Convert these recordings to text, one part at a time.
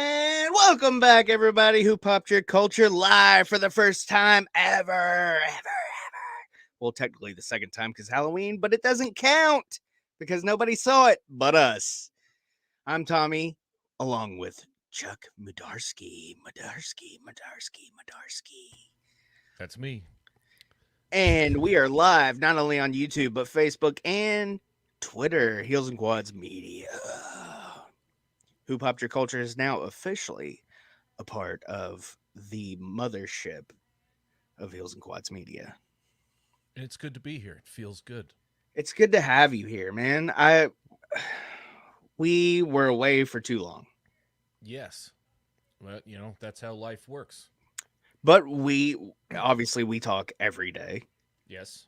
And welcome back, everybody who popped your culture live for the first time ever. Well, technically the second time because Halloween, but it doesn't count because nobody saw it but us. I'm Tommy, along with Chuck Mudarski. That's me. And we are live not only on YouTube, but Facebook and Twitter, Heels and Quads Media. Who Popped Your Culture is now officially a part of the mothership of Heels and Quads Media. And it's good to be here. It feels good. It's good to have you here, man. We were away for too long, Yes. Well, that's how life works. but we talk every day Yes.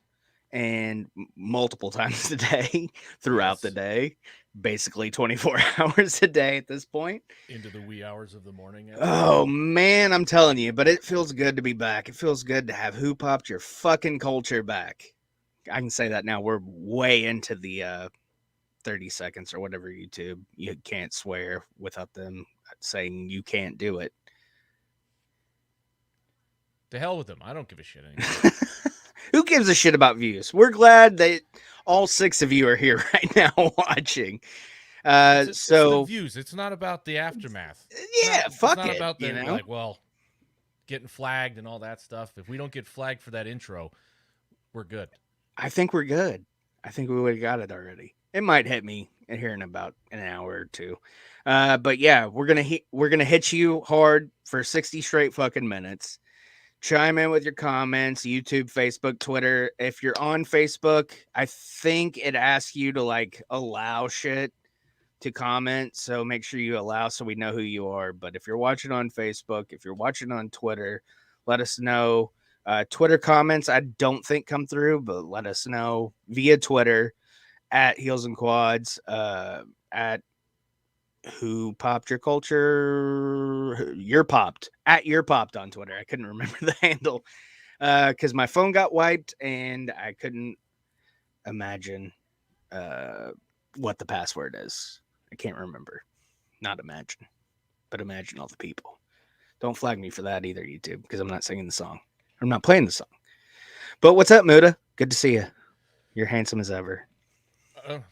and multiple times a day throughout the Yes. day, basically 24 hours a day at this point. Into the wee hours of the morning at Oh times. man, I'm telling you, but it feels good to be back. It feels good to have Who Popped Your fucking culture back. I can say that now. We're way into the 30 seconds or whatever YouTube. You can't swear without them saying you can't do it. To hell with them. I don't give a shit anymore. Who gives a shit about views? We're glad that all 6 of you are here right now watching. It's the So views. It's not about the aftermath. yeah, It's fuck not it. about You the know, getting flagged and all that stuff. If we don't get flagged for that intro, we're good. I think we're good. I think we would have got it already. It might hit me here in about an hour or two. But yeah, we're gonna hit you hard for 60 straight fucking minutes. Chime in with your comments, YouTube, Facebook, Twitter. If you're on Facebook, I think it asks you to like allow shit to comment. So make sure you allow so we know who you are. But if you're watching on Facebook, if you're watching on Twitter, let us know. Twitter comments, I don't think come through, but let us know via Twitter at Heels and Quads, at Who Popped Your Culture. You're Popped at You're Popped on Twitter. I couldn't remember the handle because my phone got wiped and I couldn't imagine uh, what the password is. I can't remember. Not imagine, but imagine all the people. Don't flag me for that either, YouTube, because I'm not singing the song. I'm not playing the song. But what's up, Muda? Good to see you. You're handsome as ever.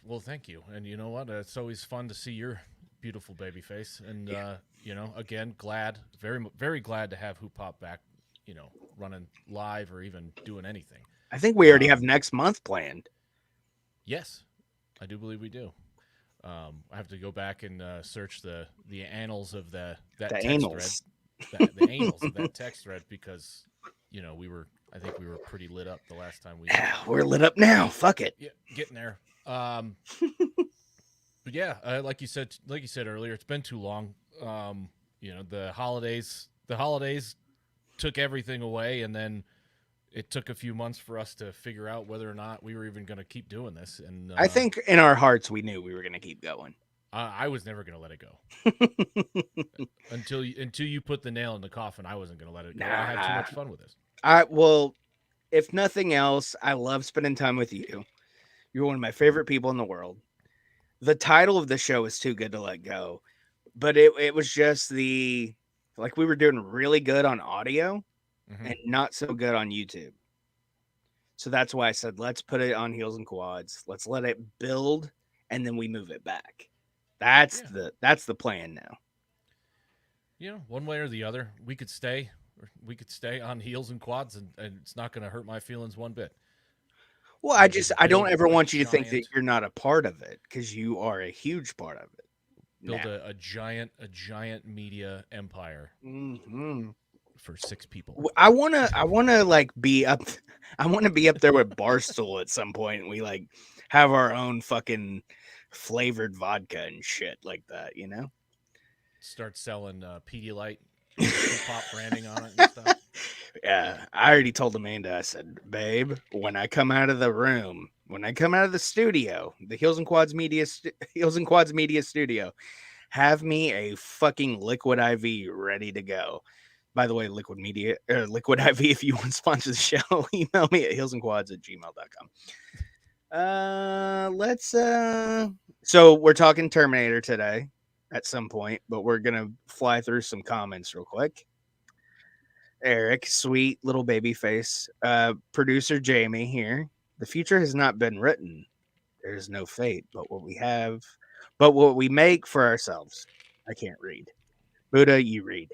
Well, thank you. And you know what? It's always fun to see your beautiful baby face. And Yeah. again, very glad to have Hoop Pop back. Running live or even doing anything. I think we already have Um, next month planned. yes, I do believe we do. I have to go back and search the annals of The that text thread, anals. the annals of that text thread because I think we were pretty lit up the last time we Yeah, we're lit up now. Fuck it. yeah getting there. But yeah, like you said earlier, it's been too long. The holidays took everything away, and then it took a few months for us to figure out whether or not we were even going to keep doing this. And I think in our hearts we knew we were going to keep going. I was never going to let it go until you put the nail in the coffin. I wasn't going to let it go. I had too Nah. much fun with this. Well, if nothing else, I love spending time with you. You're one of my favorite people in the world. The title of the show is Too Good to Let Go, but it was just like we were doing really good on audio Hmm. and not so good on YouTube. So that's why I said let's put it on Heels and Quads. Let's let it build and then we move it back. That's Yeah, the plan now. one way or the other, we could stay on heels and quads, and it's not going to hurt my feelings one bit. Well, We could I don't build ever a want you to think that giant you're not a part of it because you are a huge part of it build now. a giant media empire Hmm. for 6 people. I wanna like be up. I want to be up there with Barstool at some point. And we like have our own fucking flavored vodka and shit like that. You know. Start selling Pedialyte with Hoop Pop branding on it and stuff. Yeah, I already told Amanda. I said, "Babe, when I come out of the room, when I come out of the studio, the Heels and Quads Media studio, have me a fucking Liquid IV ready to go." By the way, Liquid IV, if you want to sponsor the show, email me at heelsandquads@gmail.com. Let's So we're talking Terminator today at some point, but we're gonna fly through some comments real quick. Eric, sweet little baby face. Producer Jamie here. The future has not been written. There is no fate, but what we make for ourselves. I can't read. Buddha, you read.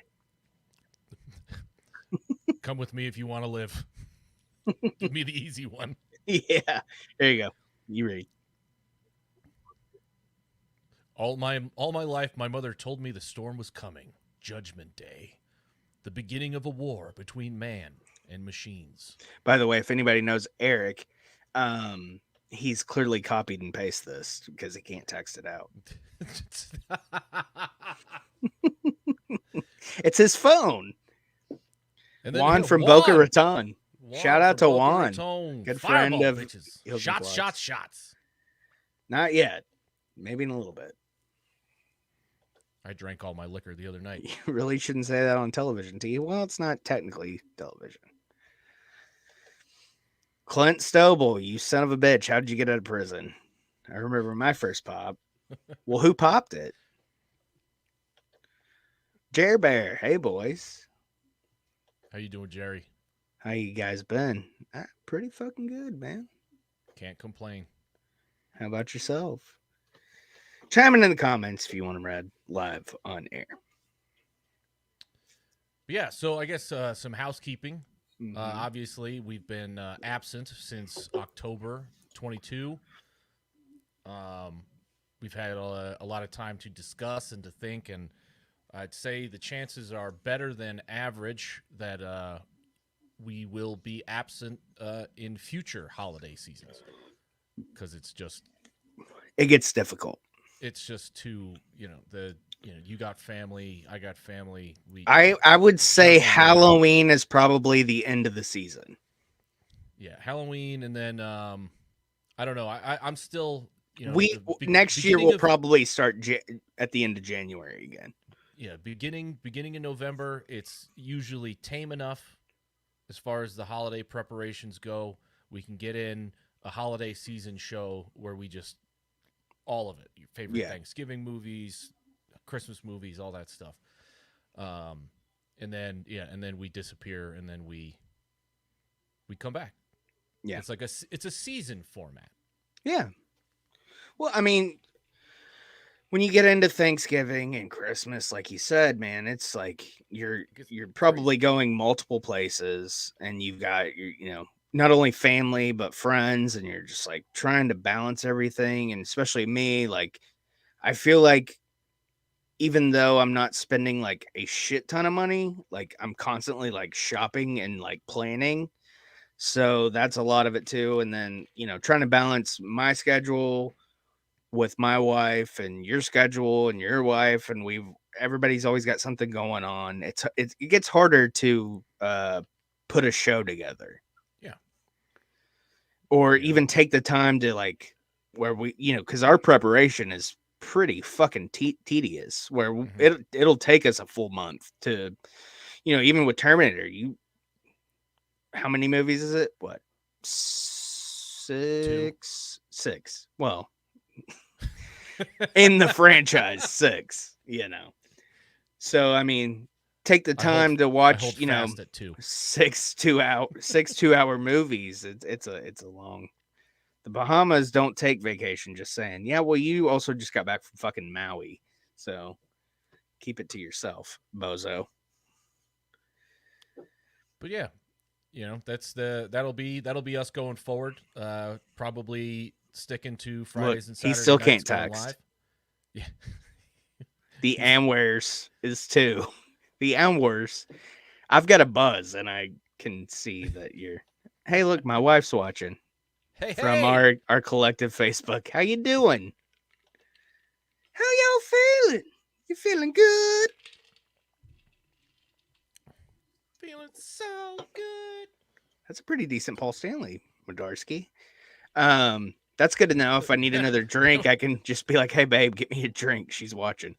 Come with me if you want to live. Give me the easy one. Yeah, there you go. You read. All my life, my mother told me the storm was coming. Judgment Day, the beginning of a war between man and machines. By the way, if anybody knows Eric, he's clearly copied and pasted this because he can't text it out. It's his phone. And then Juan from Boca Raton. Shout out to Boca Juan. Raton. Good Fireball, friend of bitches. Hills and Shots, Quads. shots, shots. Not yet. Maybe in a little bit. I drank all my liquor the other night. You really shouldn't say that on television, T. Well, it's not technically television. Clint Stoble, you son of a bitch. How did you get out of prison? I remember my first pop. Well, who popped it? Jerry Bear. Hey, boys. How you doing, Jerry? How you guys been? Pretty fucking good, man. Can't complain. How about yourself? Chime in the comments if you want them read live on air. But yeah, so I guess some housekeeping. Mhm. Obviously, we've been absent since October 22. We've had a lot of time to discuss and to think, and I'd say the chances are better than average that we will be absent in future holiday seasons because it gets difficult. It's just too, you got family, I got family. I would say Halloween is probably the end of the season. Yeah, Halloween, and then I don't know. I'm still, next year we'll probably start at the end of January again. Yeah, beginning in November, it's usually tame enough as far as the holiday preparations go. We can get in a holiday season show where we just all of it, your favorite Thanksgiving movies, Christmas movies, all that stuff. And then we disappear, and then we come back. Yeah, it's a season format. Yeah. Well, I mean, when you get into Thanksgiving and Christmas, like you said, man, it's like you're probably going multiple places, and you've got your not only family but friends, and you're just like trying to balance everything. And especially me, like I feel like even though I'm not spending like a shit ton of money, like I'm constantly like shopping and like planning. So that's a lot of it too. And then, trying to balance my schedule with my wife and your schedule and your wife, and everybody's always got something going on. It gets harder to put a show together. Yeah. Or even take the time to like where we, because our preparation is pretty fucking tedious. Where it'll take us a full month to, even with Terminator, how many movies is it? What? Six. Well, in the franchise, 6, So, I mean, take the time to watch, at 2. 6 2-hour movies. It's a long. The Bahamas don't take vacation, just saying. Yeah, well, you also just got back from fucking Maui. So, keep it to yourself, bozo. But yeah, that'll be us going forward. Probably sticking to Fridays and Saturdays. He still can't text. Yeah. The Amwares is too. The Amwares. I've got a buzz, and I can see that you're. Hey, look, my wife's watching. From our collective Facebook. How you doing? How y'all feeling? You feeling good? Feeling so good. That's a pretty decent Paul Stanley, Modarski. That's good to know. If I need another drink, I can just be like, "Hey, babe, get me a drink." She's watching.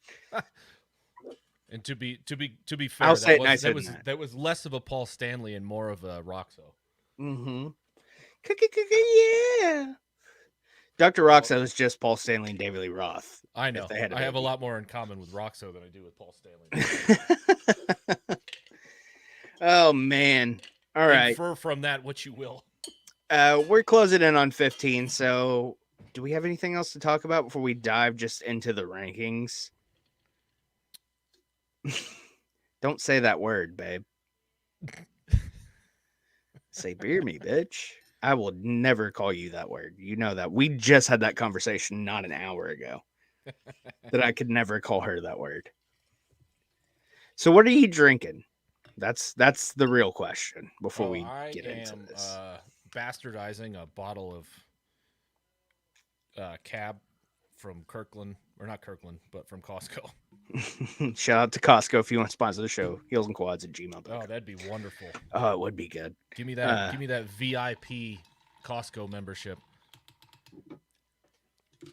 And to be fair, I'll say it nicer than that. That was less of a Paul Stanley and more of a Roxo. Mm-hmm. Yeah. Dr. Roxo is just Paul Stanley and David Lee Roth. I If know. they had a I have a baby. lot more in common with Roxo than I do with Paul Stanley and David Lee Roth. Oh man. All right. Infer from that what you will. We're closing in on 15, so do we have anything else to talk about before we dive just into the rankings? Don't say that word, babe. Say beer me, bitch. I will never call you that word. You know that. We just had that conversation not an hour ago. That I could never call her that word. So what are you drinking? That's the real question before we I get into am this. bastardizing a bottle of cab from Kirkland, or not Kirkland, but from Costco. Shout out to Costco if you want to sponsor the show. Heelsandquads at gmail.com. Oh, that'd be wonderful. Oh, it would be good. Give me that. Give me that VIP Costco membership.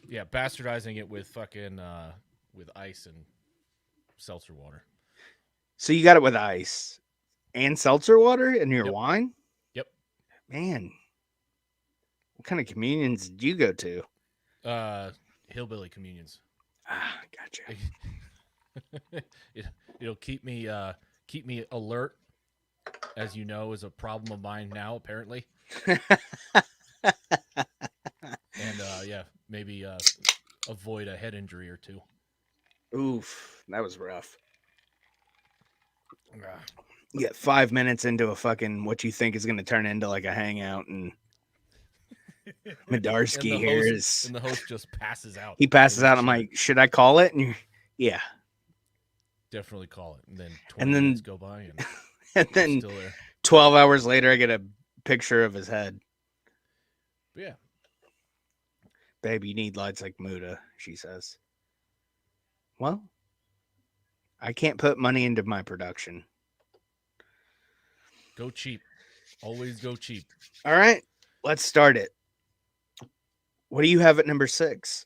Yeah, bastardizing it with fucking with ice and seltzer water. So you got it with ice and seltzer water in your Yep. wine? Yep. Man, what kind of communions did you go to? Hillbilly communions. Ah, gotcha. It'll keep me alert, as you know, is a problem of mine now apparently. And yeah, maybe avoid a head injury or two. Oof, that was rough. Ah. You get 5 minutes into a fucking what you think is going to turn into like a hangout, and Medarsky here is. And the host just passes out. He passes out. I'm like, should I call it? And you're, yeah. Definitely call it. And then 20 And then minutes go by, and and then still there. 12 hours later, I get a picture of his head. But yeah. Babe, you need lights like Muda, she says. Well, I can't put money into my production. Go cheap. Always go cheap. All right, let's start it. What do you have at number 6?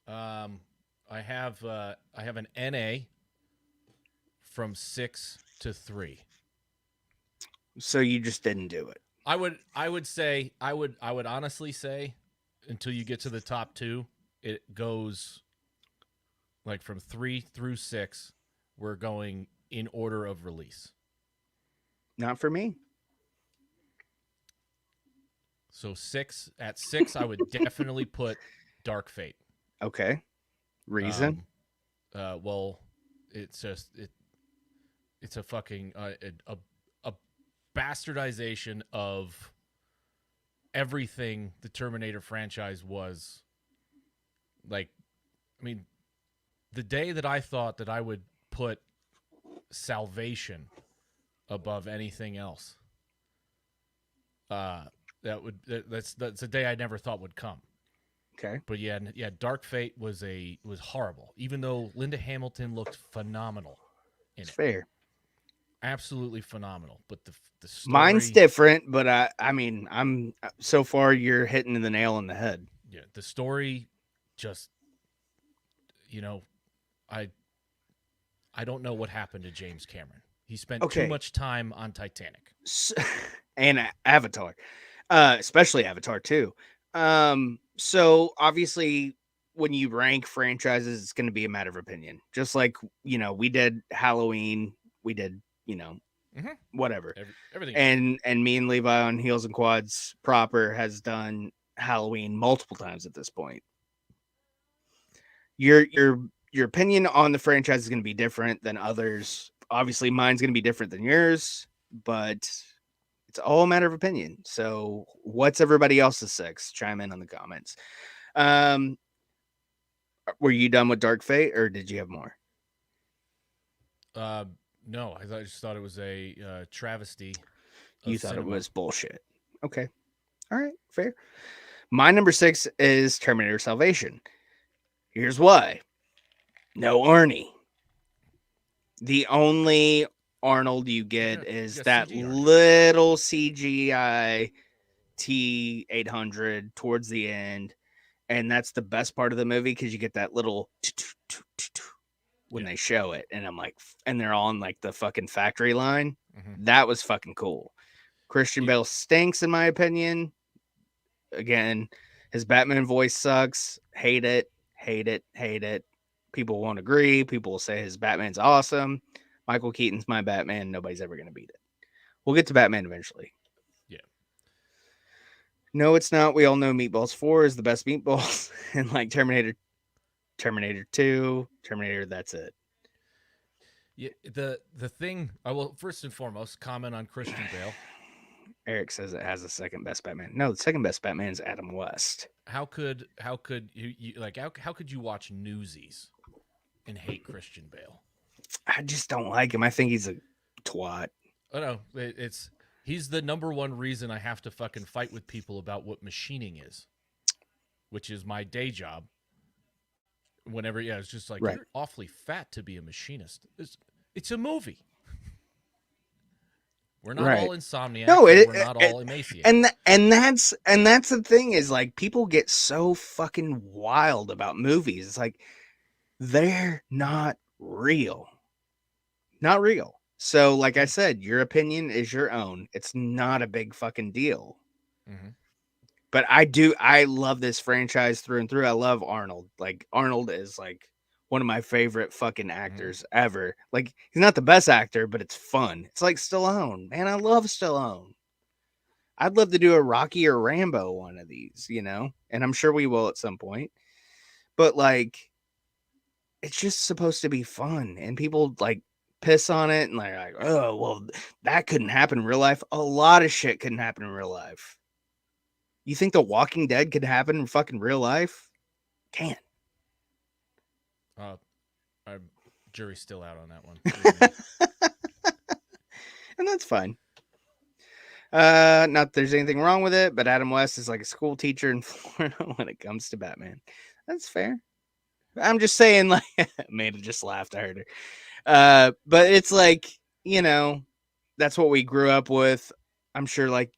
I have an NA from 6 to 3. So you just didn't do it. I would honestly say until you get to the top 2, it goes like from 3 through 6. We're going in order of release. Not for me. So 6 I would definitely put Dark Fate. Okay. Reason? Well, it's just it's a fucking a bastardization of everything the Terminator franchise was. Like, I mean, the day that I thought that I would put Salvation above anything else, that's a day I never thought would come. Okay. But yeah, Dark Fate was horrible. Even though Linda Hamilton looked phenomenal in it. Fair. Absolutely phenomenal. But the story, mine's different, but I mean, I'm so far you're hitting the nail on the head. Yeah, the story just, I don't know what happened to James Cameron. He spent too much time on Titanic and Avatar, especially Avatar 2. So obviously when you rank franchises, it's going to be a matter of opinion. Just like, we did Halloween, we did, whatever. Everything. And me and Levi on Heels and Quads proper has done Halloween multiple times at this point. Your opinion on the franchise is going to be different than others. Obviously, mine's going to be different than yours, but it's all a matter of opinion. So, what's everybody else's 6? Chime in on the comments. Were you done with Dark Fate, or did you have more? No, I just thought it was a travesty. You thought it was bullshit. Okay. All right. Fair. My number 6 is Terminator Salvation. Here's why. No Arnie. The only Arnold you get is that little CGI T-800 towards the end. And that's the best part of the movie because you get that little when they show it. And I'm like, and they're on like the fucking factory line. Mm-hmm. That was fucking cool. Christian Bale stinks, in my opinion. Again, His Batman voice sucks. Hate it. Hate it. Hate it. People won't agree. People will say his Batman's awesome. Michael Keaton's my Batman. Nobody's ever going to beat it. We'll get to Batman eventually. Yeah. No, it's not. We all know Meatballs 4 is the best Meatballs. And like Terminator 2, Terminator, that's it. Yeah. The thing I will first and foremost comment on Christian Bale. Eric says it has the second best Batman. No, the second best Batman is Adam West. How could you like how could you watch Newsies and hate Christian Bale? I just don't like him. I think he's a twat. Oh no, it's he's the number one reason I have to fucking fight with people about what machining is, which is my day job. Whenever it's just like Right. you're awfully fat to be a machinist. It's a movie. We're not Right. all insomniacs. No, And we're not all emaciated. and that's the thing is like people get so fucking wild about movies. It's like they're not real. Not real. So like I said, your opinion is your own. It's not a big fucking deal. Mm-hmm. But I love this franchise through and through. I love Arnold. Like Arnold is like one of my favorite fucking actors ever. Like he's not the best actor, but it's fun. It's like Stallone. Man, I love Stallone. I'd love to do a Rocky or Rambo one of these, and I'm sure we will at some point. But like it's just supposed to be fun and people like piss on it and they're like, "Oh, well, that couldn't happen in real life." A lot of shit couldn't happen in real life. You think The Walking Dead could happen in fucking real life? Can't. Our jury's still out on that one. And that's fine. Not that there's anything wrong with it, but Adam West is like a school teacher in Florida when it comes to Batman. That's fair. I'm just saying, like, Amanda just laughed. I heard her. But it's like, that's what we grew up with. I'm sure, like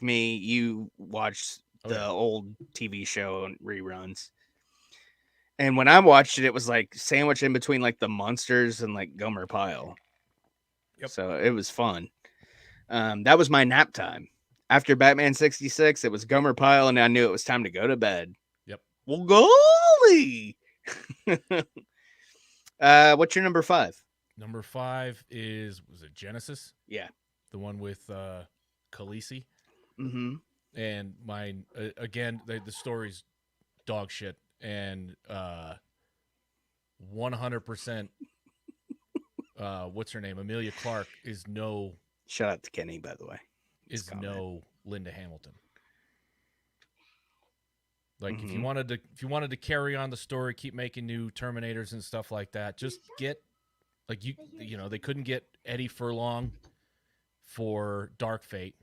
me, you watched the old TV show and reruns. And when I watched it, it was like sandwiched in between like the Munsters and like Gomer Pyle. Yep. So it was fun. That was my nap time. After Batman 66, it was Gomer Pyle, and I knew it was time to go to bed. Yep. Well, golly. What's your number 5? Number 5 was it Genesis? Yeah. The one with Khaleesi. Mm-hmm. And mine, again, the story's dog shit. And 100%, what's her name? Amelia Clark is no... Shout out to Kenny, by the way. Is no Linda Hamilton. Like if you wanted to carry on the story, keep making new Terminators and stuff like that, just get like they couldn't get Eddie Furlong for Dark Fate,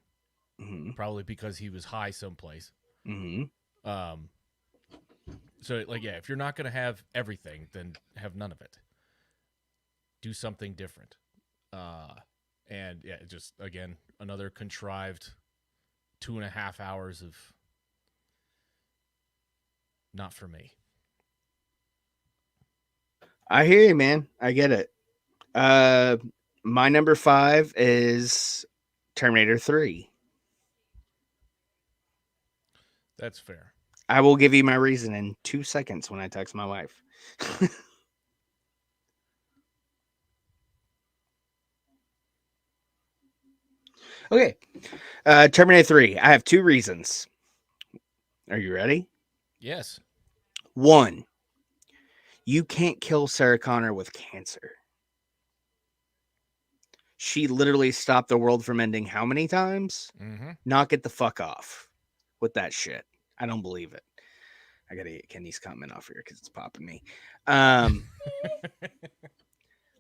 probably because he was high someplace. Mm-hmm. So if you're not gonna have everything, then have none of it. Do something different. And yeah, just again another contrived 2.5 hours of not for me. I hear you, man. I get it. My number 5 is Terminator 3. That's fair. I will give you my reason in 2 seconds when I text my wife. Okay. Terminator 3. I have 2 reasons. Are you ready? Yes. 1. You can't kill Sarah Connor with cancer. She literally stopped the world from ending how many times? Mm-hmm. Knock it the fuck off with that shit. I don't believe it. I gotta get Kenny's comment off here because it's popping me.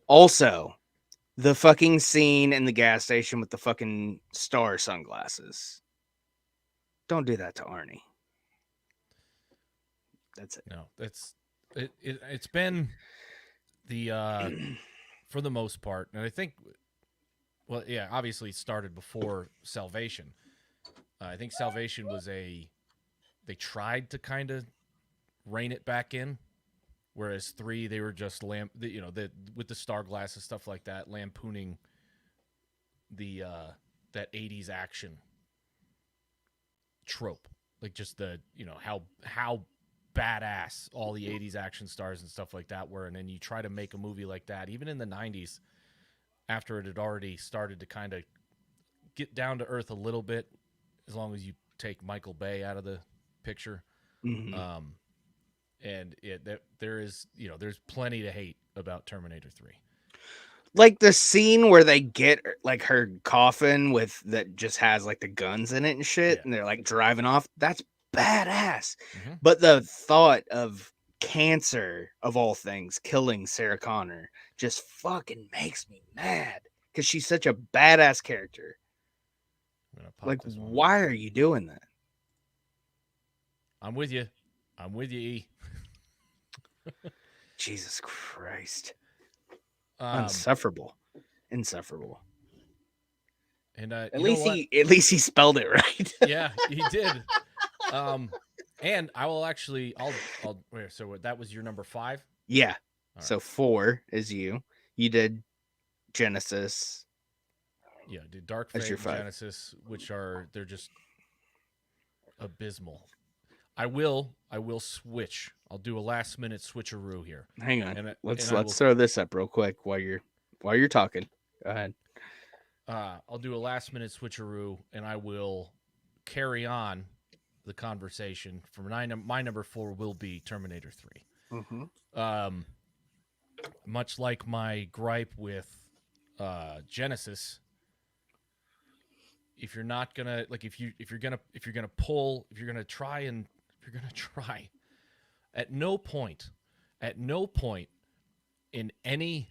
Also, the fucking scene in the gas station with the fucking star sunglasses. Don't do that to Arnie. That's it. No, it's been the for the most part, and I think, well, yeah, obviously it started before Salvation. I think Salvation was they tried to kind of rein it back in, whereas 3 they were just with the star glasses stuff like that, lampooning the that 80s action trope. like just the how badass all the 80s action stars and stuff like that were, and then you try to make a movie like that even in the 90s after it had already started to kind of get down to earth a little bit, as long as you take Michael Bay out of the picture. Mm-hmm. um and there is, there's plenty to hate about Terminator 3. Like the scene where they get like her coffin with that just has like the guns in it and shit, Yeah. and they're like driving off. That's badass. Mm-hmm. But the thought of cancer of all things killing Sarah Connor just fucking makes me mad because she's such a badass character. I'm gonna pop Like, this one. why are you doing that? I'm with you. I'm with you, E. Jesus Christ. Um, Insufferable. Insufferable. and At you know least what? he spelled it right. Yeah, he did. And I will actually, so that was your number 5. Yeah. All right. So 4 is you. You did Genesis Yeah, did Dark as Fate your and 5. Genesis, they're just abysmal. I will switch. I'll do a last minute switcheroo here. Hang on. And Let's I will throw this up real quick while you're talking. Go ahead. I'll do a last minute switcheroo, and I will carry on the conversation. From my number 4 will be Terminator 3. Mm-hmm. Much like my gripe with Genesis, if you're not gonna like, if you're gonna try, at no point in any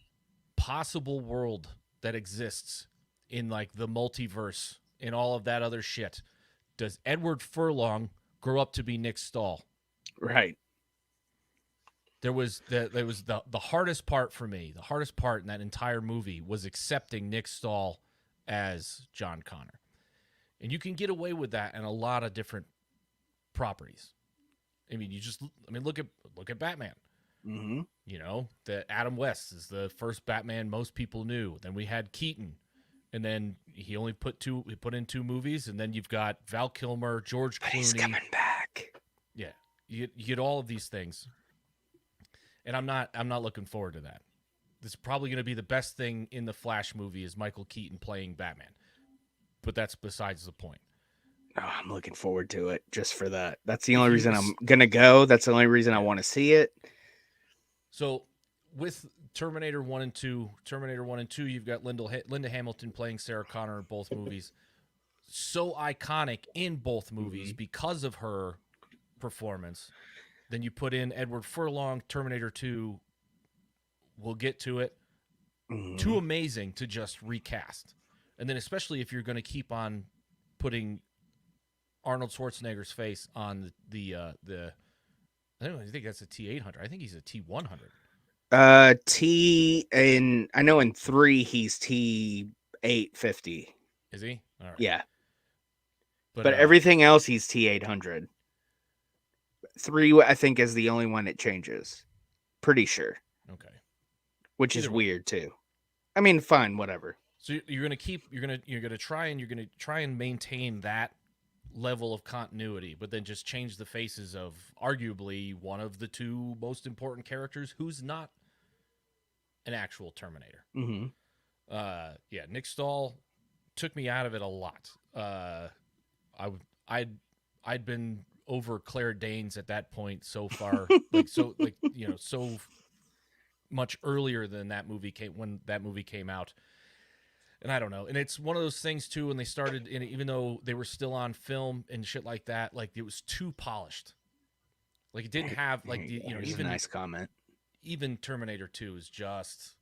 possible world that exists in like the multiverse and all of that other shit does Edward Furlong grow up to be Nick Stahl. Right. There was the hardest part for me. The hardest part in that entire movie was accepting Nick Stahl as John Connor. And you can get away with that in a lot of different properties. I mean, look at Batman. Mm-hmm. That Adam West is the first Batman most people knew. Then we had Keaton, and then he only put in 2 movies, and then you've got Val Kilmer, George Clooney. He's coming back. Yeah, you get all of these things, and I'm not looking forward to that. This is probably going to be the best thing in the Flash movie is Michael Keaton playing Batman, but that's besides the point. Oh, I'm looking forward to it just for that. That's the only reason I'm gonna go. That's the only reason I want to see it. So with Terminator 1 and 2, you've got Linda Hamilton playing Sarah Connor in both movies. So iconic in both movies because of her performance. Then you put in Edward Furlong, Terminator 2. We'll get to it. Too amazing to just recast. And then especially if you're going to keep on putting Arnold Schwarzenegger's face on the I don't think that's a T800. I think he's a T100. I know in 3 he's T850. Is he? All right. Yeah. But everything else he's T800. 3 I think is the only one it changes. Pretty sure. Okay. Which is weird too. I mean, fine, whatever. So you're gonna try and maintain that level of continuity, but then just change the faces of arguably one of the 2 most important characters who's not an actual Terminator. Mm-hmm. Yeah, Nick Stahl took me out of it a lot. I'd been over Claire Danes at that point so far, so much earlier than when that movie came out. And I don't know. And it's one of those things too, when they started, even though they were still on film and shit like that, like it was too polished. Like it didn't have like the, even a nice comment. Even Terminator 2 is just,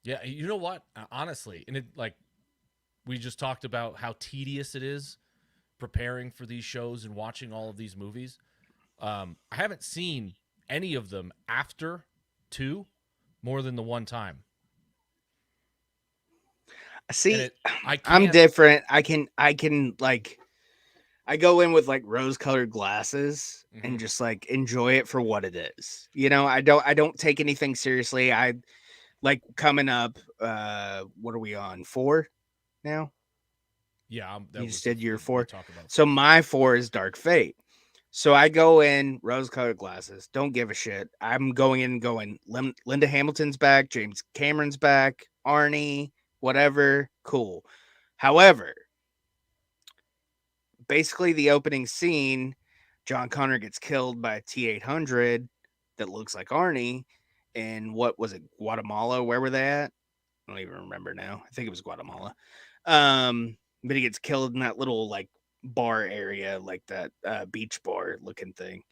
yeah. You know what? Honestly, and it, like we just talked about how tedious it is preparing for these shows and watching all of these movies. I haven't seen any of them after 2 more than the one time. See, I'm different. I can like, I go in with like rose-colored glasses and just like enjoy it for what it is. I don't take anything seriously. I like coming up. What are we on 4 now? Yeah, You just did your we 4. talk about So first. my 4 is Dark Fate. So I go in rose-colored glasses. Don't give a shit. I'm going in going, Linda Hamilton's back, James Cameron's back, Arnie, whatever. Cool. However, basically the opening scene, John Connor gets killed by a T-800 that looks like Arnie. And what was it, Guatemala? Where were they at? I don't even remember now. I think it was Guatemala. But he gets killed in that little like bar area, like that beach bar looking thing.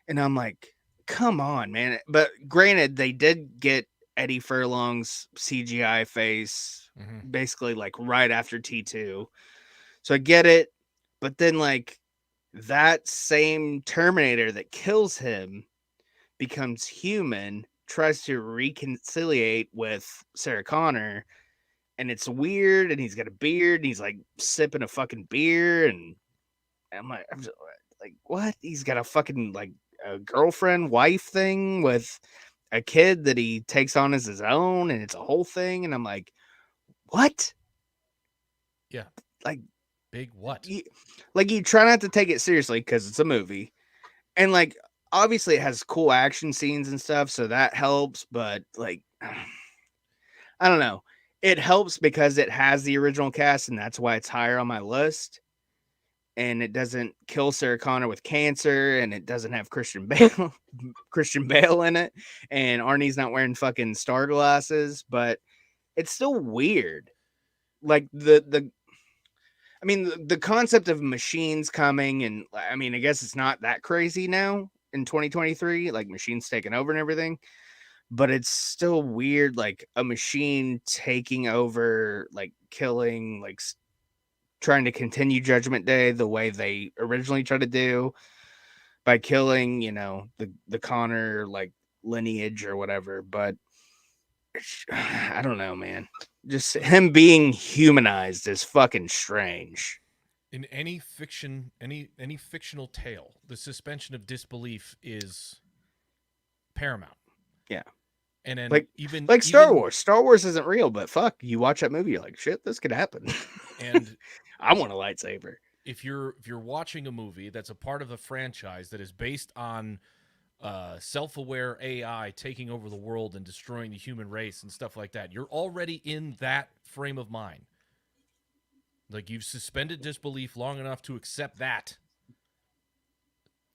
And I'm like, come on, man. But granted, they did get Eddie Furlong's CGI face Mm-hmm. basically like right after T2. So I get it. But then like that same Terminator that kills him becomes human, tries to reconciliate with Sarah Connor, and it's weird. And he's got a beard, and he's like sipping a fucking beer, and I'm just, like, what? He's got a fucking like a girlfriend, wife thing with a kid that he takes on as his own, and it's a whole thing. And I'm like, what? Yeah. Like, Big what? you, like you try not to take it seriously because it's a movie, and like obviously it has cool action scenes and stuff, so that helps. But like, I don't know. It helps because it has the original cast, and that's why it's higher on my list. And it doesn't kill Sarah Connor with cancer, and it doesn't have Christian Bale in it, and Arnie's not wearing fucking star glasses, but it's still weird. Like I mean the concept of machines coming, and I mean I guess it's not that crazy now in 2023, like machines taking over and everything, but it's still weird, like a machine taking over, like killing, like trying to continue Judgment Day the way they originally tried to do by killing, the Connor like lineage or whatever. But I don't know, man. Just Look, him being humanized is fucking strange. in any fiction, any fictional tale, the suspension of disbelief is paramount. Yeah. And then Like like Star even Wars. Star Wars isn't real, but fuck, you watch that movie, you're like, shit, this could happen. and I want a lightsaber. if you're watching a movie that's a part of a franchise that is based on self-aware AI taking over the world and destroying the human race and stuff like that, you're already in that frame of mind. Like you've suspended disbelief long enough to accept that,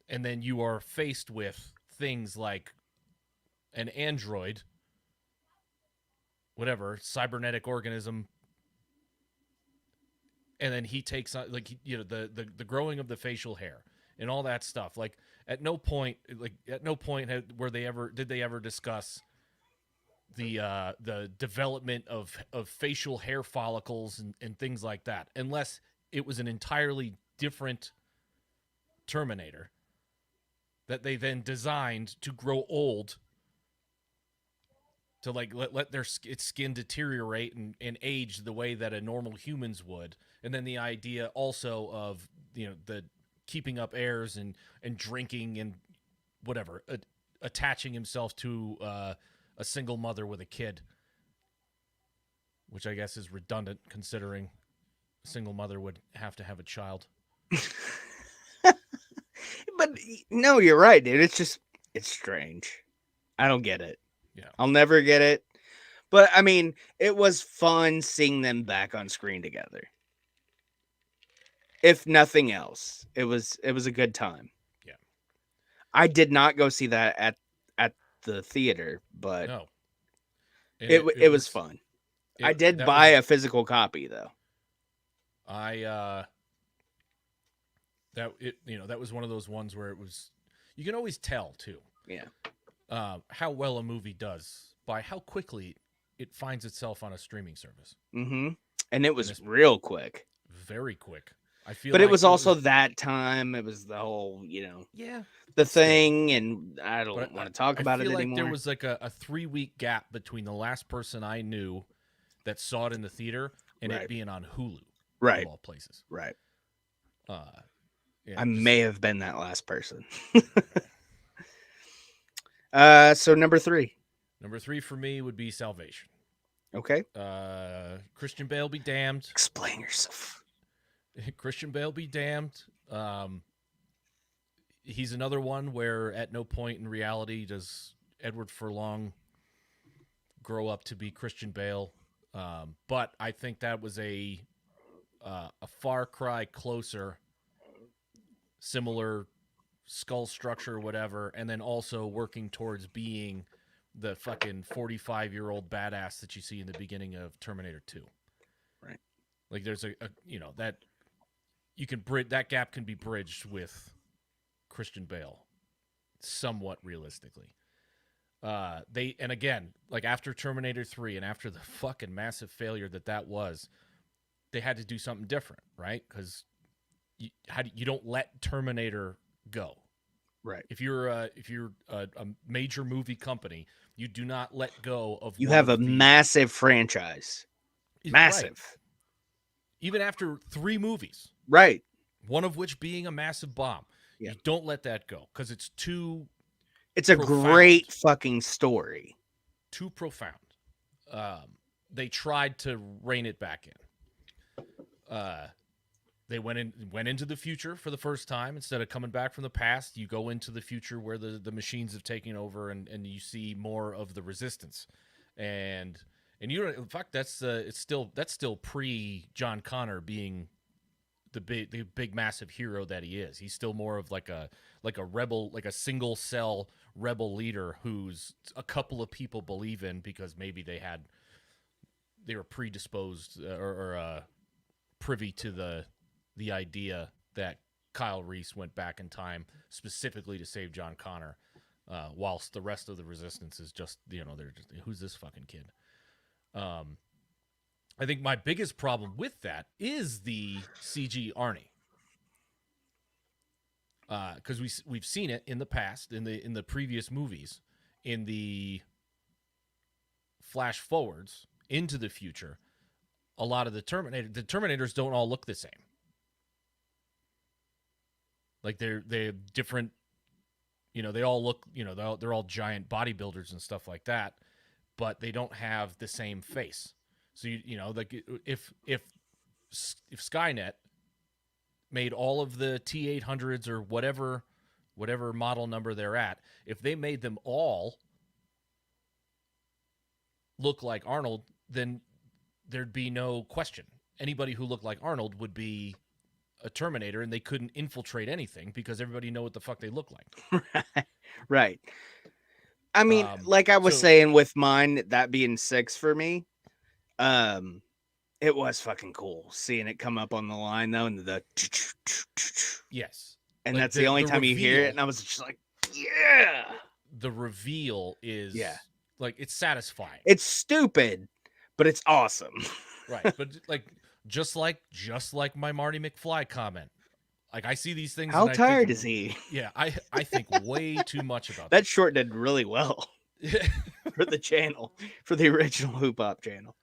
and then you are faced with things like an android, whatever, cybernetic organism, and then he takes on like the growing of the facial hair and all that stuff. Like at no point did they ever discuss the development of facial hair follicles and things like that, unless it was an entirely different Terminator that they then designed to grow old, to like let its skin deteriorate and age the way that a normal humans would. And then the idea also of the keeping up airs and drinking and whatever, attaching himself to a single mother with a kid, which I guess is redundant considering a single mother would have to have a child. But no, you're right, dude. It's strange. I don't get it. Yeah. I'll never get it. But I mean, it was fun seeing them back on screen together. If nothing else, it was a good time. Yeah. I did not go see that at the theater, but No. And it was fun. I did that buy was a physical copy though. I that it that was one of those ones where it was, you can always tell too Yeah. how well a movie does by how quickly it finds itself on a streaming service. Mm-hmm. And it was it's real quick. Very quick. I feel But like it was also that time. It was the whole, yeah, the still. thing, and I But don't want to talk about I it feel like anymore. there was like a 3-week gap between the last person I knew that saw it in the theater and Right. it being on Hulu, Right. of all places. Right. Yeah, I may have been that last person. okay. So number 3. Number 3 for me would be Salvation. Okay. Christian Bale be damned. Explain yourself. Christian Bale be damned. He's another one where at no point in reality does Edward Furlong grow up to be Christian Bale. But I think that was a far cry closer, similar skull structure, whatever, and then also working towards being the fucking 45-year-old badass that you see in the beginning of Terminator 2. Right. Like there's a that you can bridge that gap can be bridged with Christian Bale somewhat realistically. They and again, like after Terminator 3 and after the fucking massive failure that was, they had to do something different, right? Cuz you don't let Terminator go. Right. If you're a major movie company, you do not let go of You one have a of the massive franchise. right. Massive. Even after 3 movies, Right. one of which being a massive bomb, Yeah. you don't let that go because it's too It's a profound. great fucking story. Too profound. They tried to rein it back in. They went into the future for the first time instead of coming back from the past. You go into the future where the machines have taken over, and you see more of the resistance. And you in fact that's still pre John Connor being the big massive hero that he is. He's still more of like a rebel, like a single cell rebel leader who's a couple of people believe in because maybe they were predisposed or privy to the idea that Kyle Reese went back in time specifically to save John Connor, whilst the rest of the resistance is just they're just, who's this fucking kid? I think my biggest problem with that is the CG Arnie, because we've seen it in the past in the previous movies, in the flash forwards into the future. A lot of the Terminators don't all look the same. Like they're different. They all look. They're all giant bodybuilders and stuff like that, but they don't have the same face. So like if Skynet made all of the T-800s or whatever model number they're at, if they made them all look like Arnold, then there'd be no question. Anybody who looked like Arnold would be a Terminator, and they couldn't infiltrate anything because everybody know what the fuck they look like. Right. I mean, like I was saying with mine, that being 6 for me, it was fucking cool seeing it come up on the line though, and the yes, and like that's the only time reveal, you hear it, and I was just like, yeah. The reveal is like it's satisfying. It's stupid, but it's awesome. Right, but like just like my Marty McFly comment. Like I see these things. How and tired I think, is he? Yeah, I think way too much about that. Short did really well for the channel, for the original Hoop Hop channel.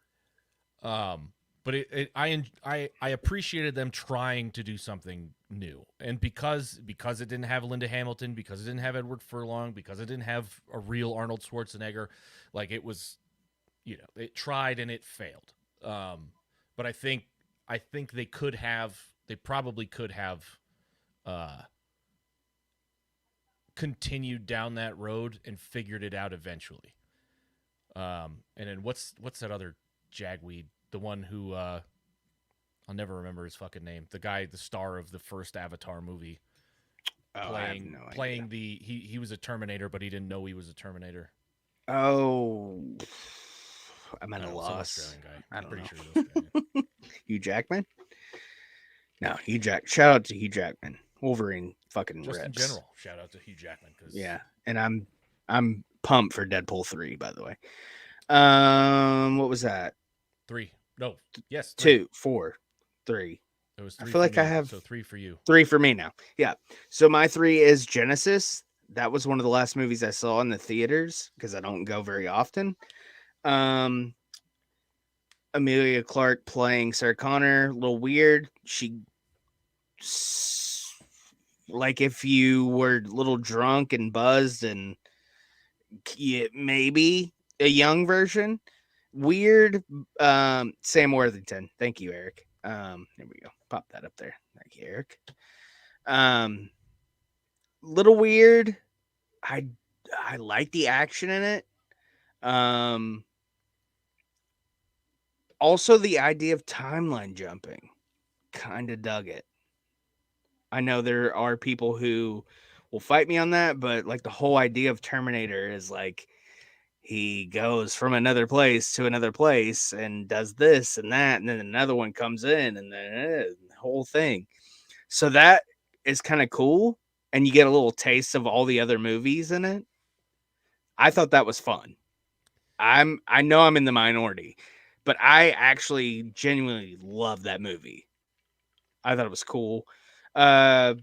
But I appreciated them trying to do something new, and because it didn't have Linda Hamilton, because it didn't have Edward Furlong, because it didn't have a real Arnold Schwarzenegger, like it was, it tried and it failed. But I think they probably could have continued down that road and figured it out eventually. And then what's that other jagweed? The one who I'll never remember his fucking name. The guy, the star of the first Avatar movie, playing he was a Terminator, but he didn't know he was a Terminator. Oh, I'm at a loss. Australian guy. I don't know. Sure he's Australian. Hugh Jackman? No, Hugh Jack. Shout out to Hugh Jackman. Wolverine fucking just rips. In general, shout out to Hugh Jackman. Yeah, and I'm pumped for Deadpool 3, by the way. What was that? 3. No. Yes. 3. 2, 4, 3. It was 3. I feel like me, I have 3 for you. 3 for me now. Yeah. So my 3 is Genesis. That was one of the last movies I saw in the theaters because I don't go very often. Emilia Clarke playing Sarah Connor, a little weird. She, like, if you were a little drunk and buzzed, and maybe a young version. Weird. Sam Worthington. Thank you, Eric. There we go. Pop that up there. Thank you, Eric. Um, little weird. I I like the action in it. Um, also the idea of timeline jumping. Kind of dug it. I know there are people who will fight me on that, but like the whole idea of Terminator is like he goes from another place to another place and does this and that, and then another one comes in, and then the whole thing. So that is kind of cool, and you get a little taste of all the other movies in it. I thought that was fun. I know I'm in the minority, but I actually genuinely love that movie. I thought it was cool. Uh,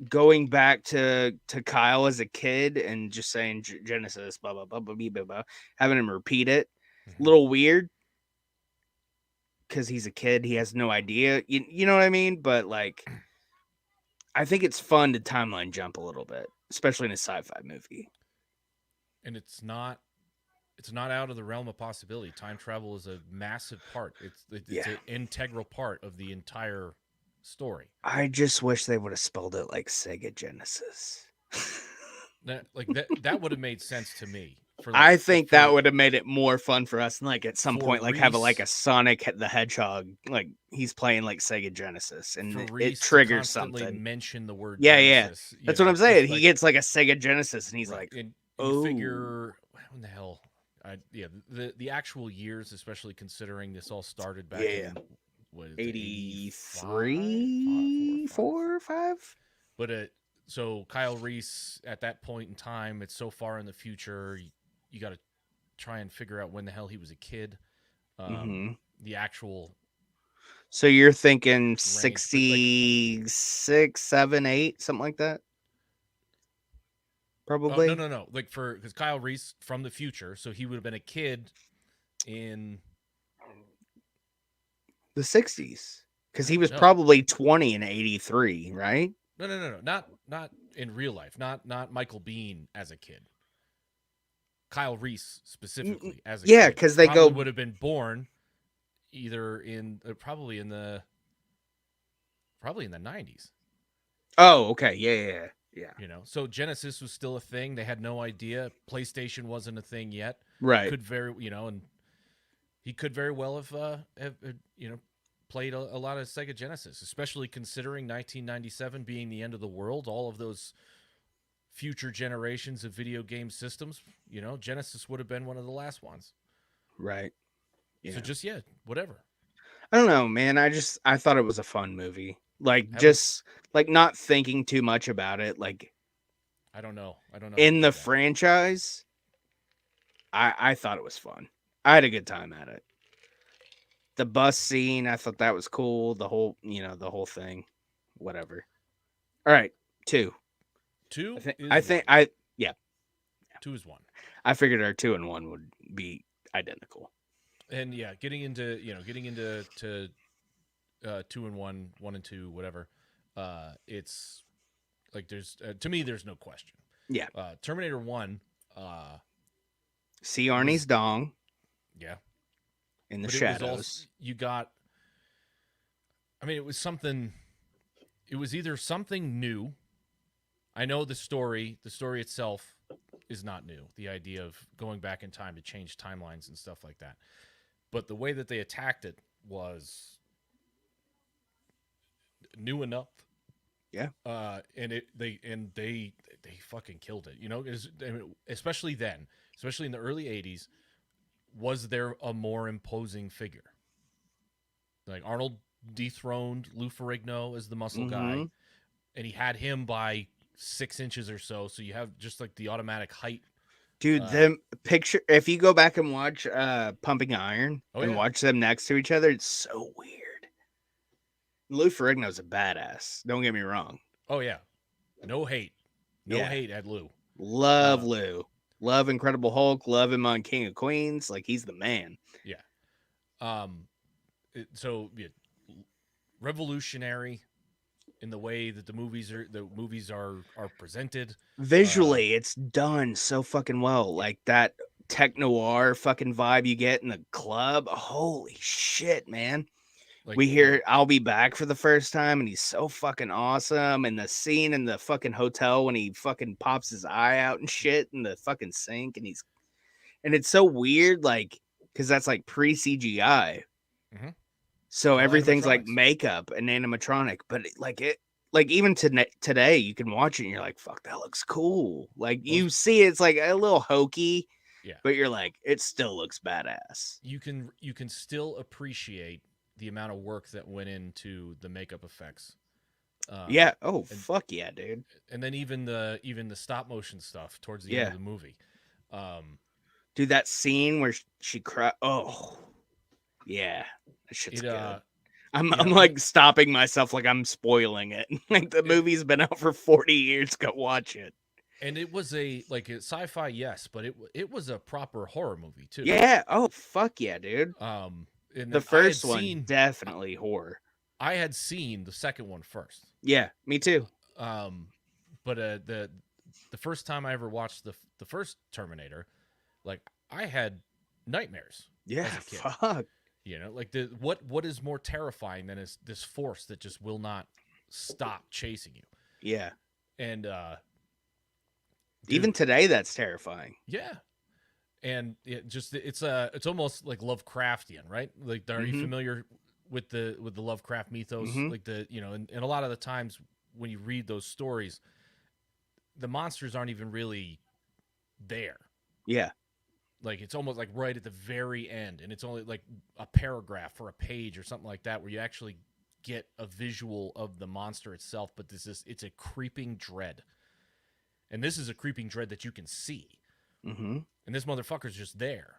Going back to Kyle as a kid and just saying Genesis, blah blah blah blah blah blah, blah, having him repeat it, a Mm-hmm. little weird because he's a kid, he has no idea. You know what I mean? But like, I think it's fun to timeline jump a little bit, especially in a sci-fi movie. And it's not out of the realm of possibility. Time travel is a massive part. It's Yeah, an integral part of the entire story. I just wish they would have spelled it like Sega Genesis. That would have made sense to me for I think that would have made it more fun for us, and like at some for point, like have a Reese Sonic the Hedgehog, like he's playing like Sega Genesis, for and it Reese to triggers constantly something. mention the word Yeah, yeah, Genesis. that's what I'm It's saying. He like gets like a Sega Genesis, and he's right, like, and you "Oh, figure when the hell. The actual years, especially considering this all started back yeah, in what is it, 85, 4 or 83, 5. 4, 5." But so Kyle Reese at that point in time, it's so far in the future. You got to try and figure out when the hell he was a kid. Um, Mm-hmm. the actual So you're thinking range, but like 66, 7, 8, something like that, oh no probably no no like for because Kyle Reese from the future, so he would have been a kid in the 60s, because he was no probably 20 in 83, right? no not in real life, not Michael Bean as a kid. Kyle Reese specifically as a Yeah, kid because they probably go. would have been born either in probably in the 90s. Oh, okay. Yeah, yeah, yeah. Yeah. So Genesis was still a thing. They had no idea. PlayStation wasn't a thing yet. Right. Could very and he could very well have played a lot of Sega Genesis, especially considering 1997 being the end of the world. All of those future generations of video game systems, Genesis would have been one of the last ones. Right. So Yeah. just whatever. I don't know, man. I thought it was a fun movie. Like Haven't just like not thinking too much about it. Like I don't know. I don't know who in the did that. franchise, I thought it was fun. I had a good time at it. The bus scene, I thought that was cool. The whole thing. Whatever. All right. 2. I Two think is I one. think I yeah, Two is one. I figured our 2 and 1 would be identical. And yeah, getting into two and one, one and two, whatever. It's like there's to me there's no question. Yeah. Terminator One, See was Arnie's dong yeah, in the but it was also shadows. you got. I mean, it was something. It was either something new. I know the story. The story itself is not new. The idea of going back in time to change timelines and stuff like that. But the way that they attacked it was new enough. Yeah. They fucking killed it. Especially then, especially in the early '80s, was there a more imposing figure? Like Arnold dethroned Lou Ferrigno as the muscle Mm-hmm. guy, and he had him by 6 inches or so. So you have just like the automatic height. Dude, them picture if you go back and watch Pumping Iron Oh and yeah, watch them next to each other, it's so weird. Lou Ferrigno's a badass. Don't get me wrong. oh yeah. No hate, no Yeah. hate at Lou. Love Uh, Lou. Love Incredible Hulk. Love him on King of Queens. Like he's the man. Yeah. So yeah, revolutionary in the way that the movies are presented. Uh, Visually, it's done so fucking well. Like that tech noir fucking vibe you get in the club. Holy shit, man. Like we hear "I'll be back" for the first time, and he's so fucking awesome. And the scene in the fucking hotel when he fucking pops his eye out and shit in the fucking sink, and it's so weird, like because that's like pre CGI, mhm, so all everything's like animatronics. makeup and animatronic. But like even today, you can watch it and you're like, "Fuck, that looks cool." Like Well, you see, it's like a little hokey, yeah, but you're like, it still looks badass. you can still appreciate the amount of work that went into the makeup effects. Yeah. Oh And fuck yeah, dude. and then even the stop motion stuff towards the end of Yeah. the movie. Um, Dude, that scene where she cried. Oh, yeah, that shit's it good. uh, I'm like stopping myself, like I'm spoiling it. Like the it, movie's been out for 40 years. Go watch it. and it was a sci-fi, yes, but it was a proper horror movie too. Yeah. Oh, fuck yeah, dude. And The then I had first one seen definitely horror. I had seen the second one first. Yeah, me too. Um, but the first time I ever watched the first Terminator, like I had nightmares Yeah, as a kid. fuck. You know, like what is more terrifying than is this force that just will not stop chasing you? Yeah. And Even dude, today, that's terrifying. yeah. And it's almost like Lovecraftian, right? Like, are you Mm-hmm. familiar with the Lovecraft mythos? Mm-hmm. Like and a lot of the times when you read those stories, the monsters aren't even really there. Yeah. Like it's almost like right at the very end, and it's only like a paragraph or a page or something like that where you actually get a visual of the monster itself. But it's a creeping dread, and this is a creeping dread that you can see, Mm-hmm. and this motherfucker's just there.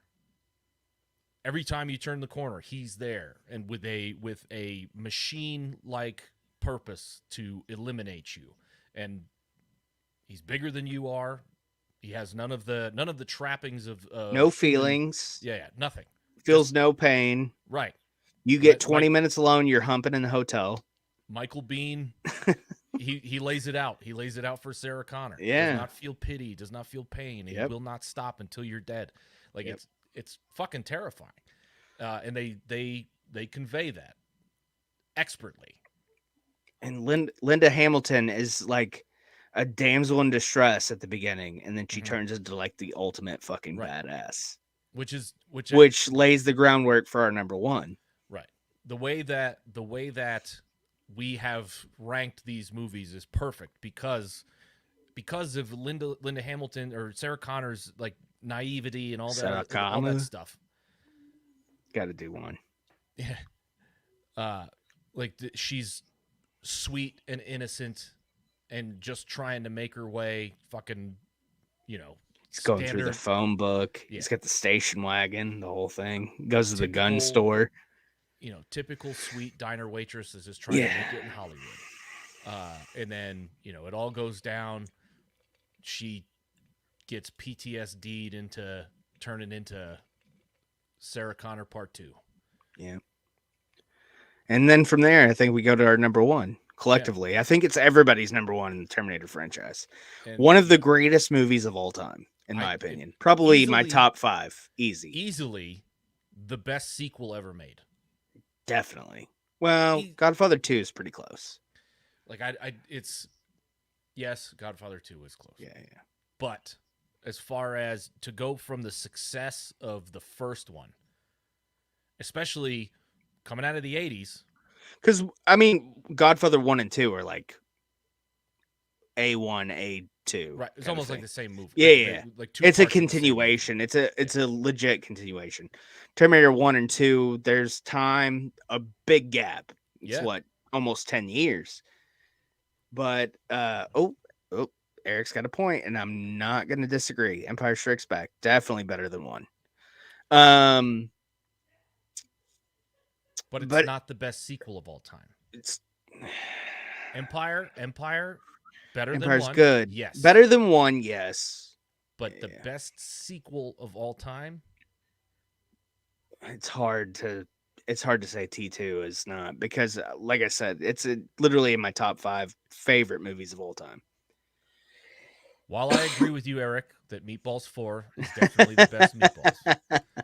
Every time you turn the corner, he's there, and with a machine like purpose to eliminate you. And he's bigger than you are. He has none of the trappings of No human. feelings. Yeah, nothing. Just Feels no pain. right. You And get that 20 minutes alone. You're humping in the hotel. Michael Bean, he lays it out. He lays it out for Sarah Connor. Does Yeah. not feel pity. Does not feel pain. He Yep. will not stop until you're dead. Like Yep. it's fucking terrifying. And they convey that expertly. And Linda Hamilton is like a damsel in distress at the beginning, and then she Mhm. turns into like the ultimate fucking Right. badass, Which which lays the groundwork for our number one. right. The way that we have ranked these movies is perfect because of Linda Hamilton or Sarah Connor's like naivety and all that Sarakama, stuff. got to do one. Yeah. Like she's sweet and innocent and just trying to make her way fucking, you know, He's going through the standard, phone book. yeah, He's got the station wagon, the whole thing. Goes to the gun typical, store. typical sweet diner waitress is just trying to Yeah. make it in Hollywood. And then, it all goes down. She gets PTSD'd into turning into Sarah Connor Part 2. Yeah. And then from there, I think we go to our number one collectively. I think it's everybody's number one in the Terminator franchise. And One of the greatest movies of all time, in my it opinion. Probably my easily top 5. Easy. easily the best sequel ever made. Definitely. Well, E- Godfather 2 is pretty close. Like it's yes, Godfather 2 is close. Yeah, yeah. But as far as to go from the success of the first one, especially coming out of the 80s, Because, I mean, Godfather 1 and 2 are like A1, A2. right? It's kind of almost like thing. the same movie. Yeah, yeah. Like two It's a parts of the same movie. continuation. It's a legit continuation. Terminator 1 and 2, there's time, a big gap. It's Yeah. what, almost 10 years. But Eric's got a point, and I'm not gonna disagree. Empire Strikes Back, definitely better than 1. But it's But not the best sequel of all time. it's Empire, better than Empire's 1. good. Yes. Better than 1, yes. But the Yeah. best sequel of all time? It's hard to say T2 is not, because like I said, it's literally in my top 5 favorite movies of all time. While I agree with you, Eric, that Meatballs 4 is definitely the best Meatballs.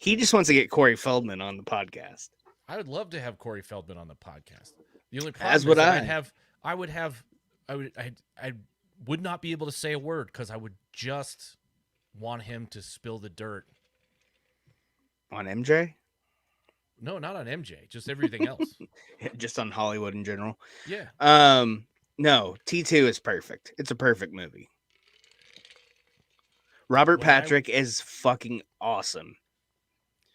He just wants to get Corey Feldman on the podcast. I would love to have Corey Feldman on the podcast. The only As problem is would that I. I would not be able to say a word because I would just want him to spill the dirt. On MJ? No, not on MJ, just everything else. Just on Hollywood in general. Yeah. No, T2 is perfect. It's a perfect movie. Robert Patrick is fucking awesome.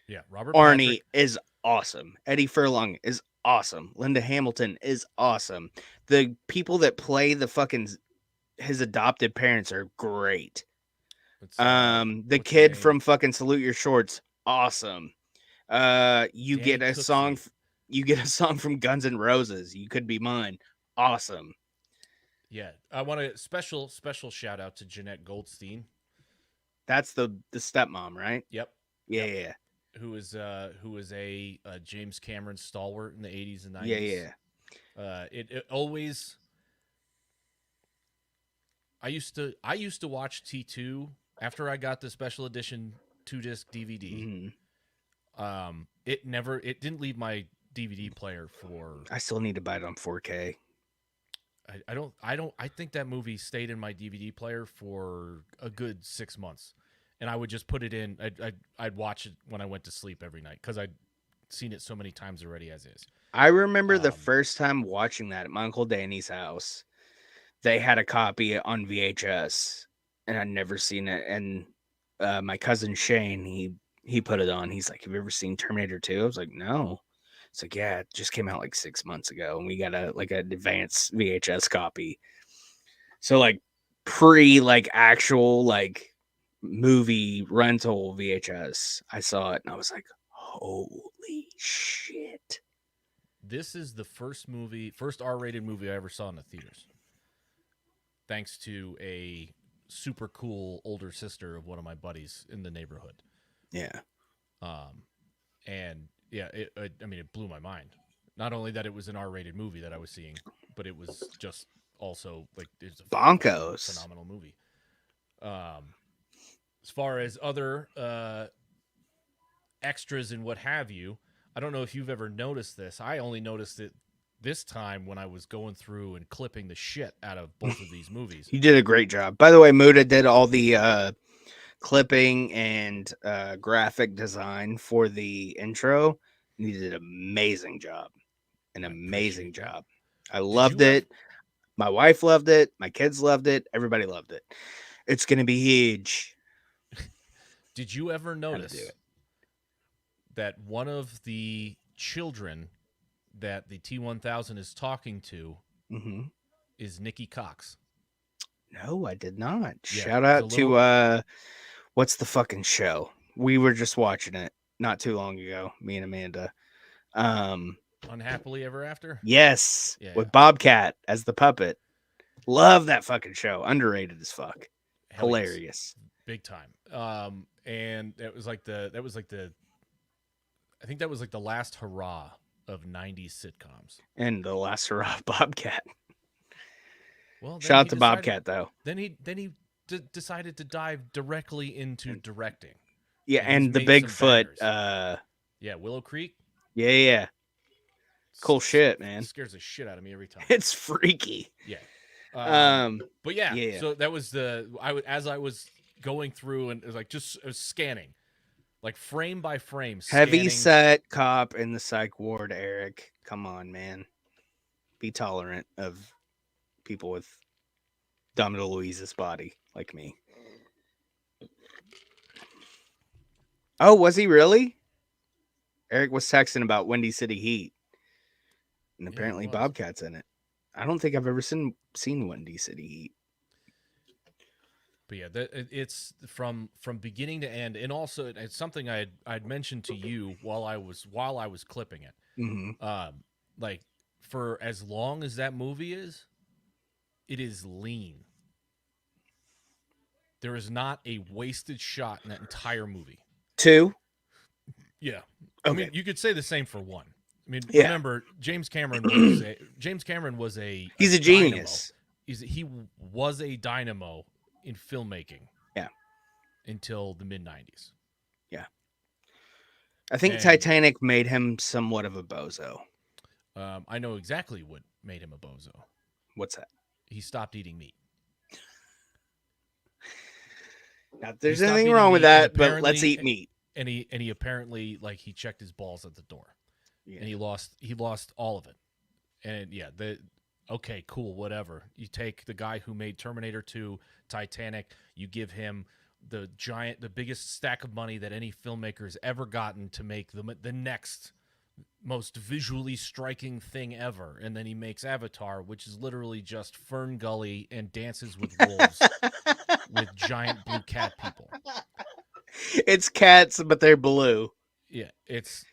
Yeah, Robert Arnie Patrick is awesome. Eddie Furlong is awesome. Linda Hamilton is awesome. The people that play the fucking his adopted parents are great. The kid from fucking Salute Your Shorts, awesome. You get a song from Guns N' Roses, You Could Be Mine, awesome. Yeah, I want a special shout out to Jeanette Goldstein. That's the stepmom, right? Yep. Yeah, yeah. Who is a James Cameron stalwart in the 80s and 90s. Yeah. It always. I used to watch T2 after I got the special edition 2-disc DVD. Mm-hmm. It didn't leave my DVD player for. I still need to buy it on 4K. I think that movie stayed in my DVD player for a good 6 months, and I would just put it in. I'd watch it when I went to sleep every night because I'd seen it so many times already as is. I remember the first time watching that at my Uncle Danny's house. They had a copy on VHS, and I'd never seen it. And my cousin Shane, he put it on. He's like, "Have you ever seen Terminator 2?" I was like, "No." It's like, "Yeah, it just came out like 6 months ago, and we got an advanced VHS copy." So like actual movie rental VHS. I saw it and I was like, "Holy shit!" This is the first R-rated movie I ever saw in the theaters. Thanks to a super cool older sister of one of my buddies in the neighborhood. Yeah. And yeah, it blew my mind. Not only that it was an R-rated movie that I was seeing, but it was just also it's a bonkers, phenomenal movie. As far as other extras and what have you, I don't know if you've ever noticed this. I only noticed it this time when I was going through and clipping the shit out of both of these movies. You did a great job. By the way, Muda did all the clipping and graphic design for the intro. And he did an amazing job. Amazing job. I loved it. My wife loved it. My kids loved it. Everybody loved it. It's going to be huge. Did you ever notice that one of the children that the T-1000 is talking to is Nikki Cox? No, I did not. Yeah, shout out to what's the fucking show? We were just watching it not too long ago, me and Amanda. Unhappily Ever After? Yes. Yeah, with Bobcat as the puppet. Love that fucking show. Underrated as fuck. Hell hilarious. Yes. Big time. And it was like the I think that was like the last hurrah of 90s sitcoms. And the last hurrah of Bobcat. Well, shout out to Bobcat though. Then he decided to dive directly into directing. Yeah, and the Bigfoot. Yeah, Willow Creek. Yeah. Cool shit, man. It scares the shit out of me every time. It's freaky. Yeah. But yeah, so that was as I was going through and it was like just scanning, like frame by frame. Heavy set cop in the psych ward, Eric. Come on, man. Be tolerant of people with Domino Louise's body like me. Oh, was he really? Eric was texting about Windy City Heat. And apparently Bobcat's in it. I don't think I've ever seen Windy City Heat. But yeah, it's from beginning to end, and also it's something I'd mentioned to you while I was clipping it. Mm-hmm. Like for as long as that movie is, it is lean. There is not a wasted shot in that entire movie. 2? Yeah. Okay. I mean, you could say the same for 1. I mean, remember James Cameron was a he's a genius. He was a dynamo in filmmaking. Yeah. Until the mid-90s. Yeah. I think And Titanic made him somewhat of a bozo. I know exactly what made him a bozo. What's that? He stopped eating meat. Not that He there's stopped anything eating wrong with meat, and that, but let's apparently, eat meat. and he apparently like he checked his balls at the door, Yeah. and he lost all of it. And yeah, the okay, cool, whatever. You take the guy who made Terminator 2, Titanic, you give him the biggest stack of money that any filmmaker's ever gotten to make the next most visually striking thing ever, and then he makes Avatar, which is literally just Fern Gully and Dances with Wolves with giant blue cat people. It's cats, but they're blue. Yeah, it's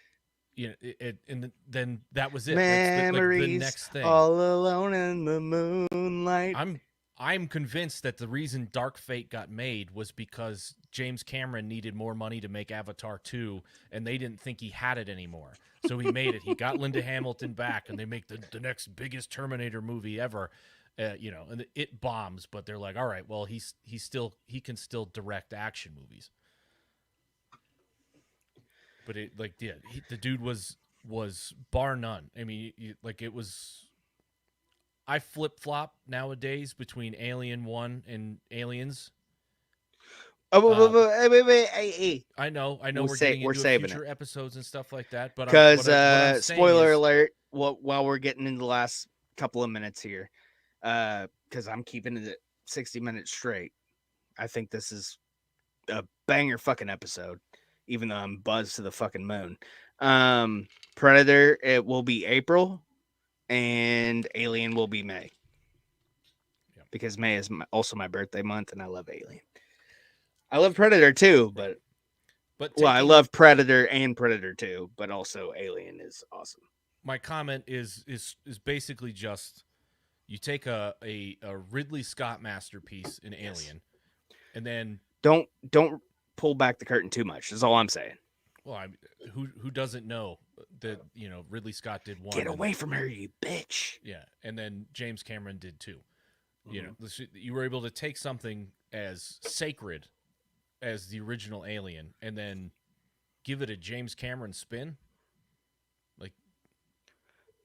and then that was it. That's the Memories next thing. all alone in the moonlight. I'm convinced that the reason Dark Fate got made was because James Cameron needed more money to make Avatar 2, and they didn't think he had it anymore. So he made it. He got Linda Hamilton back, and they make the next biggest Terminator movie ever. And it bombs, but they're like, all right, well, he can still direct action movies. But the dude was bar none. I mean, it was. I flip flop nowadays between Alien 1 and Aliens. Oh, wait, hey. I know we're getting We're into saving it future episodes and stuff like that, but because what I'm saying spoiler is, alert. While we're getting into the last couple of minutes here, because I'm keeping it at 60 minutes straight. I think this is a banger fucking episode, even though I'm buzzed to the fucking moon. Predator, it will be April, and Alien will be May. Yep. Because May is also my birthday month, and I love Alien. I love Predator too, but But I love Predator and Predator 2, but also Alien is awesome. my comment is basically just you take a Ridley Scott masterpiece in Alien, and then Don't pull back the curtain too much. Is all I'm saying. well, who doesn't know that Ridley Scott did one? Get away from her, you bitch. Yeah, and then James Cameron did too. Mm-hmm. You were able to take something as sacred as the original Alien and then give it a James Cameron spin. Like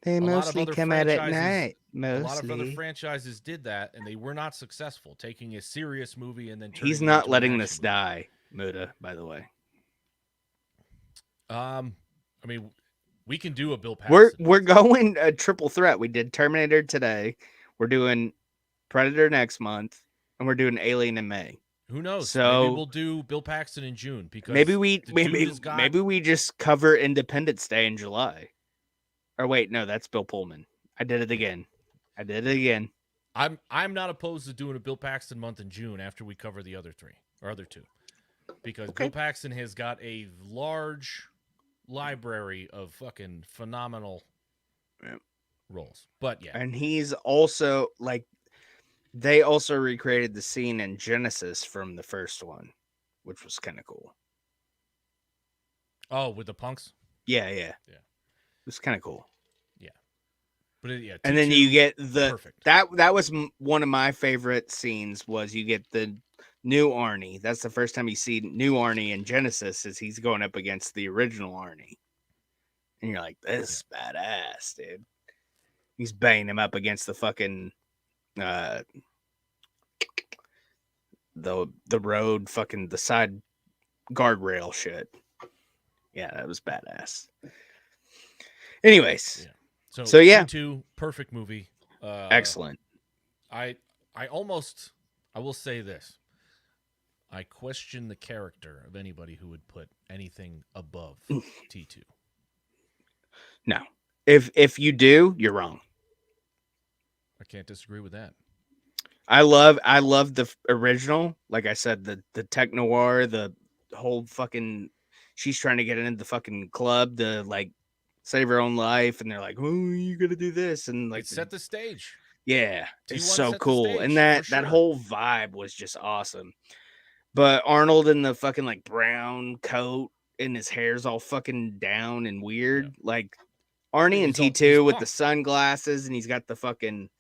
They a lot of mostly other come out at franchises, night. a lot of other Mostly. franchises did that, and they were not successful. Taking a serious movie and then turning He's it not into an letting action this movie. die, Muda, by the way. I mean, we can do a Bill Paxton. We're going a triple threat. We did Terminator today. We're doing Predator next month, and we're doing Alien in May. Who knows? So maybe we'll do Bill Paxton in June because maybe maybe we just cover Independence Day in July. Or wait, no, that's Bill Pullman. I did it again. I'm not opposed to doing a Bill Paxton month in June after we cover the other two, because Okay. Bill Paxton has got a large library of fucking phenomenal roles. But yeah, And he's also like they also recreated the scene in Genesis from the first one, which was kind of cool. oh, with the punks, Yeah. Yeah. It was kind of cool. but yeah, And then you T2, get the perfect. that was one of my favorite scenes was you get the new Arnie. That's the first time you see new Arnie in Genesis is he's going up against the original Arnie. And you're like, this is badass, dude. He's banging him up against the fucking uh the road, fucking the side guardrail shit. Yeah, that was badass. Anyways, So yeah, T2, perfect movie. excellent. I will say this. I question the character of anybody who would put anything above T2. No, if you do, you're wrong. I can't disagree with that. I love the original. Like I said, the tech noir, the whole fucking. She's trying to get into the fucking club to like save her own life, and they're like, "Oh, you gotta do this," and like It set the stage. yeah, it's T1 so set the cool, and stage, for that sure. whole vibe was just awesome. But Arnold in the fucking like brown coat and his hair's all fucking down and weird, like Arnie and He's T2 with the punked. sunglasses, and he's got the fucking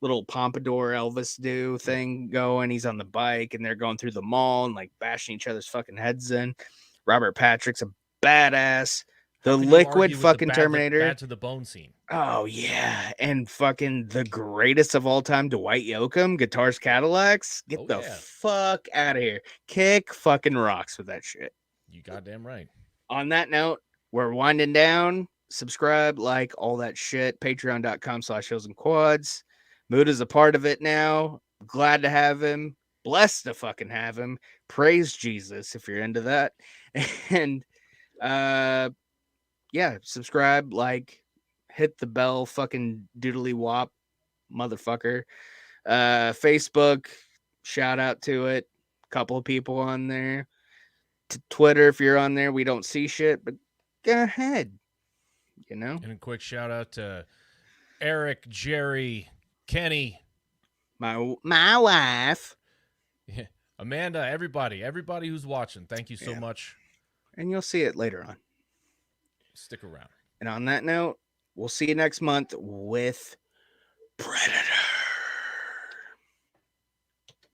little pompadour Elvis do thing going. He's on the bike, and they're going through the mall and like bashing each other's fucking heads in. Robert Patrick's a badass. How The can you liquid argue with the fucking Terminator. bad to the bone scene? Oh yeah, and fucking the greatest of all time, Dwight Yoakam, Guitars Cadillacs. Get Oh the yeah, fuck out of here. Kick fucking rocks with that shit. you goddamn right. On that note, we're winding down. Subscribe, like, all that shit. Patreon.com/Hills and Quads. Mood is a part of it now. Glad to have him. Blessed to fucking have him. Praise Jesus if you're into that. And yeah, subscribe, like, hit the bell, fucking doodly wop, motherfucker. Facebook, shout out to it. Couple of people on there. Twitter, if you're on there, we don't see shit, but go ahead. You know, And a quick shout out to Eric, Jerry, Kenny, my wife, Amanda, everybody who's watching. Thank you so much. and you'll see it later on. Stick around. And on that note, we'll see you next month with Predator.